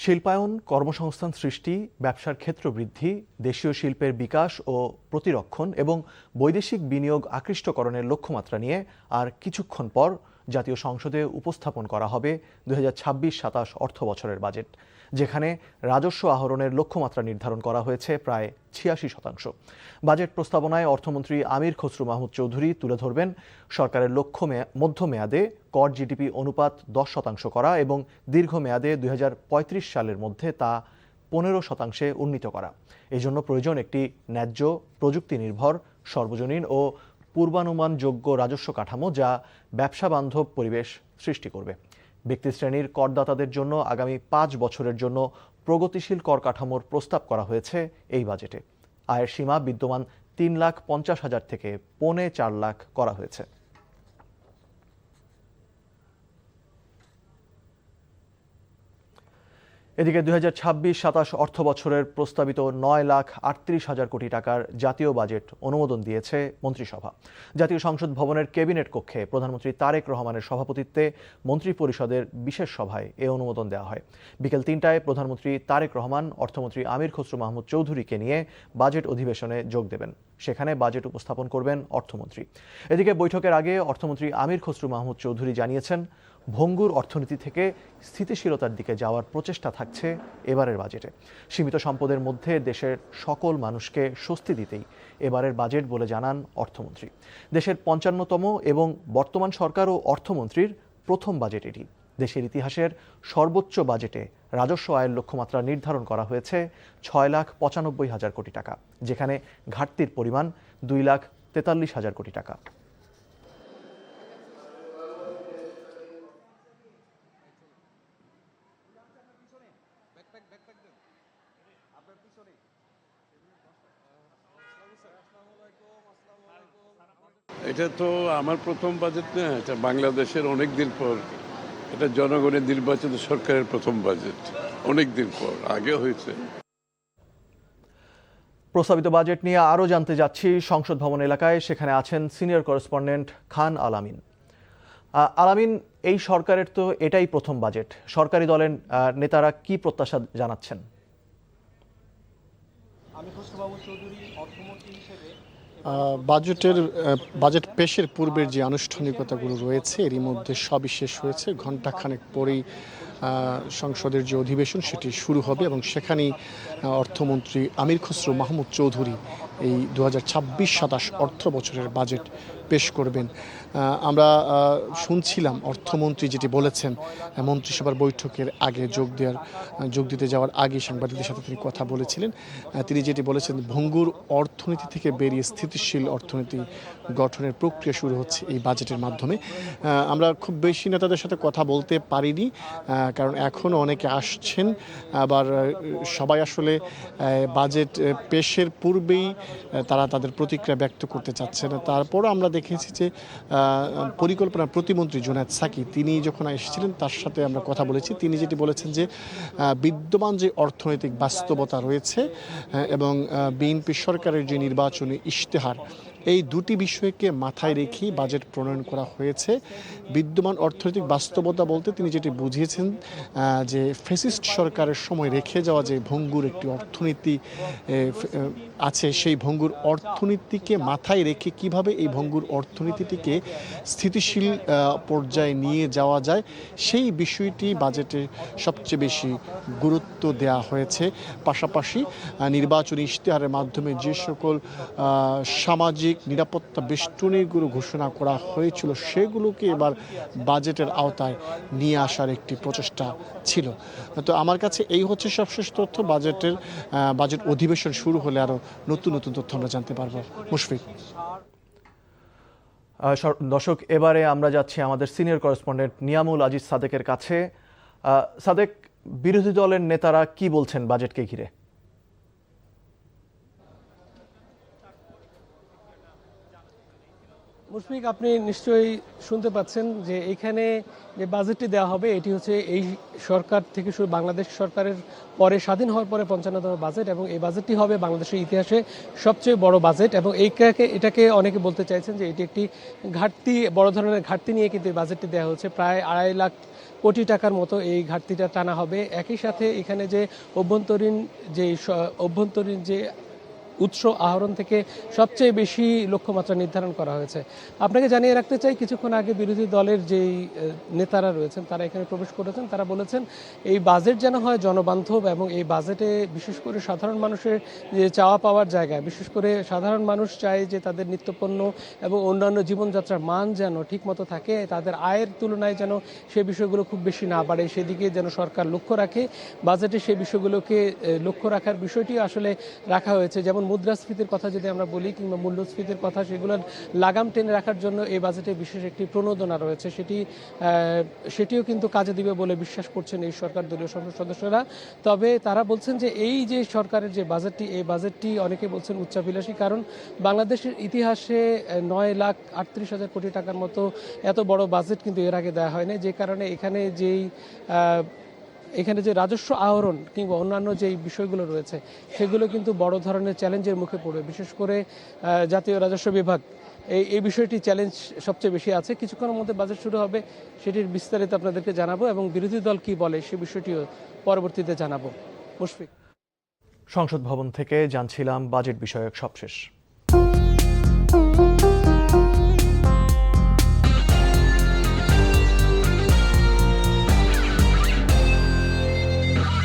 শিল্পায়ন, কর্মসংস্থান সৃষ্টি, ব্যবসার ক্ষেত্র বৃদ্ধি, দেশীয় শিল্পের বিকাশ ও প্রতিরক্ষণ এবং বৈদেশিক বিনিয়োগ আকৃষ্টকরণের লক্ষ্যমাত্রা নিয়ে আর কিছুক্ষণ পর জাতীয় সংসদে উপস্থাপন করা হবে 2026-27 অর্থবছরের বাজেট, যেখানে রাজস্ব আহরণের লক্ষ্যমাত্রা নির্ধারণ করা হয়েছে প্রায় 86%। বাজেট প্রস্তাবনায় অর্থমন্ত্রী আমির খসরু মাহমুদ চৌধুরী তুলে ধরবেন সরকারের লক্ষ্য মধ্যমেয়াদে কর জিডিপি অনুপাত 10% করা এবং দীর্ঘমেয়াদে 2035 সালের মধ্যে তা 15%-এ উন্নীত করা। এই জন্য প্রয়োজন একটি ন্যায্য, প্রযুক্তি নির্ভর, সর্বজনীন ও পূর্বানুমানযোগ্য রাজস্ব কাঠামো যা ব্যবসা বান্ধব পরিবেশ সৃষ্টি করবে। ব্যক্তিশ্রেণীর করদাতাদের জন্য আগামী 5 বছরের জন্য প্রগতিশীল কর কাঠামোর প্রস্তাব করা হয়েছে এই বাজেটে। আয়ের সীমা বিদ্যমান 3,50,000 থেকে 4.25 লাখ করা হয়েছে। এদিকে 2026-27 অর্থ বছরের প্রস্তাবিত 9,38,000 কোটি টাকার জাতীয় বাজেট অনুমোদন দিয়েছে মন্ত্রিসভা। জাতীয় সংসদ ভবনের ক্যাবিনেট কক্ষে প্রধানমন্ত্রী তারেক রহমানের সভাপতিত্বে মন্ত্রিপরিষদের বিশেষ সভায় এ অনুমোদন দেওয়া হয়। বিকেল 3টায় প্রধানমন্ত্রী তারেক রহমান অর্থমন্ত্রী আমির খসরু মাহমুদ চৌধুরীকে নিয়ে বাজেট অধিবেশনে যোগ দেবেন। সেখানে বাজেট উপস্থাপন করবেন অর্থমন্ত্রী। এদিকে বৈঠকের আগে অর্থমন্ত্রী আমির খসরু মাহমুদ চৌধুরী জানিয়েছেন, ভঙ্গুর অর্থনীতি থেকে স্থিতিশীলতার দিকে যাওয়ার প্রচেষ্টা থাকছে এবারের বাজেটে। সীমিত সম্পদের মধ্যে দেশের সকল মানুষকে স্বস্তি দিতেই এবারের বাজেট বলে জানান অর্থমন্ত্রী। দেশের 55তম এবং বর্তমান সরকার ও অর্থমন্ত্রীর প্রথম বাজেট এটি। দেশের ইতিহাসের সর্বোচ্চ বাজেটে রাজস্ব আয়ের লক্ষ্যমাত্রা নির্ধারণ করা হয়েছে 6,95,000 কোটি টাকা, যেখানে ঘাটতির পরিমাণ 2,43,000 কোটি টাকা। এটা তো আমার প্রথম বাজেট না, এটা বাংলাদেশের অনেক দিন পর, এটা জনগণের নির্বাচিত সরকারের প্রথম বাজেট, অনেক দিন পর, আগে হয়েছে। প্রস্তাবিত বাজেট নিয়ে আরও জানতে যাচ্ছি সংসদ ভবন এলাকায়। সেখানে আছেন সিনিয়র করেসপন্ডেন্ট খান আলামিন। আলামিন, এই সরকারের তো এটাই প্রথম বাজেট, সরকারি দলের নেতারা কি প্রত্যাশা জানাচ্ছেন? বাজেট পেশের পূর্বের যে আনুষ্ঠানিকতাগুলো রয়েছে এরই মধ্যে সবই শেষ হয়েছে। ঘণ্টাখানেক পরেই সংসদের যে অধিবেশন সেটি শুরু হবে এবং সেখানেই অর্থমন্ত্রী আমির খসরু মাহমুদ চৌধুরী এই 2026-27 অর্থ বছরের বাজেট পেশ করবেন। আমরা শুনছিলাম অর্থমন্ত্রী যেটি বলেছেন, মন্ত্রিসভার বৈঠকের আগে যোগ দিতে যাওয়ার আগে সাংবাদিকদের সাথে তিনি কথা বলেছিলেন। তিনি যেটি বলেছেন, ভঙ্গুর অর্থনীতি থেকে বেরিয়ে স্থিতিশীল অর্থনীতি গঠনের প্রক্রিয়া শুরু হচ্ছে এই বাজেটের মাধ্যমে। আমরা খুব বেশি নেতাদের সাথে কথা বলতে পারিনি, কারণ এখনও অনেকে আসছেন, আবার সবাই আসলে বাজেট পেশের পূর্বেই তারা তাদের প্রতিক্রিয়া ব্যক্ত করতে চাচ্ছে না। তারপরও আমরা দেখেছি যে পরিকল্পনা প্রতিমন্ত্রী জুনায়েদ সাকি তিনি যখন এসেছিলেন তার সাথে আমরা কথা বলেছি। তিনি যেটি বলেছেন যে বিদ্যমান যে অর্থনৈতিক বাস্তবতা রয়েছে এবং বিএনপি সরকারের যে নির্বাচনী ইশতেহার, এই দুটি বিষয়কে মাথায় রেখেই বাজেট প্রণয়ন করা হয়েছে। বিদ্যমান অর্থনৈতিক বাস্তবতা বলতে তিনি যেটি বুঝিয়েছেন যে ফ্যাসিস্ট সরকারের সময় রেখে যাওয়া যে ভঙ্গুর একটি অর্থনীতি আছে, সেই ভঙ্গুর অর্থনীতিকে মাথায় রেখে কিভাবে এই ভঙ্গুর অর্থনীতিটিকে স্থিতিশীল পর্যায়ে নিয়ে যাওয়া যায়, সেই বিষয়টি বাজেটে সবচেয়ে বেশি গুরুত্ব দেওয়া হয়েছে। পাশাপাশি নির্বাচনী ইশতেহারের মাধ্যমে যে সকল সামাজিক নিরাপত্তা বেষ্টনীগুলো ঘোষণা করা হয়েছিল সেগুলোকে এবার বাজেটের আওতায় নিয়ে আসার একটি প্রচেষ্টা ছিল। তো আমার কাছে এই হচ্ছে সবশেষ তথ্য। বাজেট অধিবেশন শুরু হলে আরও নতুন নতুন তথ্য আমরা জানতে পারবো। মুশফিক। দর্শক, এবারে আমরা যাচ্ছি আমাদের সিনিয়র করেসপন্ডেন্ট নিয়ামুল আজিজ সাদেকের কাছে। সাদেক, বিরোধী দলের নেতারা কি বলছেন বাজেটকে ঘিরে? মুশফিক, আপনি নিশ্চয়ই শুনতে পাচ্ছেন যে এখানে যে বাজেটটি দেওয়া হবে এটি হচ্ছে এই সরকার থেকে শুরু বাংলাদেশ সরকারের পরে স্বাধীন হওয়ার পরে 55তম বাজেট এবং এই বাজেটটি হবে বাংলাদেশের ইতিহাসে সবচেয়ে বড় বাজেট। এবং এটাকে অনেকে বলতে চাইছেন যে এটি একটি বড় ধরনের ঘাটতি নিয়ে কিন্তু এই বাজেটটি দেওয়া হচ্ছে। প্রায় 2.5 লাখ কোটি টাকার মতো এই ঘাটতিটা টানা হবে। একই সাথে এখানে যে অভ্যন্তরীণ যে উৎস আহরণ থেকে সবচেয়ে বেশি লক্ষ্যমাত্রা নির্ধারণ করা হয়েছে। আপনাকে জানিয়ে রাখতে চাই, কিছুক্ষণ আগে বিরোধী দলের যেই নেতারা রয়েছেন তারা এখানে প্রবেশ করেছেন, তারা বলেছেন এই বাজেট যেন হয় জনবান্ধব এবং এই বাজেটে বিশেষ করে সাধারণ মানুষের যে চাওয়া পাওয়ার জায়গা, বিশেষ করে সাধারণ মানুষ চায় যে তাদের নিত্যপণ্য এবং অন্যান্য জীবনযাত্রার মান যেন ঠিকমতো থাকে, তাদের আয়ের তুলনায় যেন সে বিষয়গুলো খুব বেশি না বাড়ে, সেদিকে যেন সরকার লক্ষ্য রাখে। বাজেটে সেই বিষয়গুলোকে লক্ষ্য রাখার বিষয়টি আসলে রাখা হয়েছে। যেমন মুদ্রাস্ফীতির কথা যদি আমরা বলি কিংবা মূল্যস্ফীতির কথা, সেগুলোর লাগাম টেনে রাখার জন্য এই বাজেটে বিশেষ একটি প্রণোদনা রয়েছে, সেটিও কিন্তু কাজে দিবে বলে বিশ্বাস করছেন এই সরকার দলীয় সংসদ সদস্যরা। তবে তারা বলছেন যে এই যে সরকারের যে বাজেটটি, এই বাজেটটি অনেকে বলছেন উচ্চাভিলাষী, কারণ বাংলাদেশের ইতিহাসে 9,38,000 কোটি টাকার মতো এত বড় বাজেট কিন্তু এর আগে দেওয়া হয়নি, যে কারণে এখানে যে রাজস্ব আহরণ কিংবা অন্যান্য যে বিষয়গুলো রয়েছে সেগুলো কিন্তু বড় ধরনের চ্যালেঞ্জের মুখে পড়বে। বিশেষ করে জাতীয় রাজস্ব বিভাগ এই বিষয়টি চ্যালেঞ্জ সবচেয়ে বেশি আছে। কিছুক্ষণের মধ্যে বাজেট শুরু হবে, সেটির বিস্তারিত আপনাদেরকে জানাবো এবং বিরোধী দল কি বলে সে বিষয়টিও পরবর্তীতে জানাবো। মুশফিক। সংসদ ভবন থেকে জানছিলাম বাজেট বিষয়ক সবশেষ।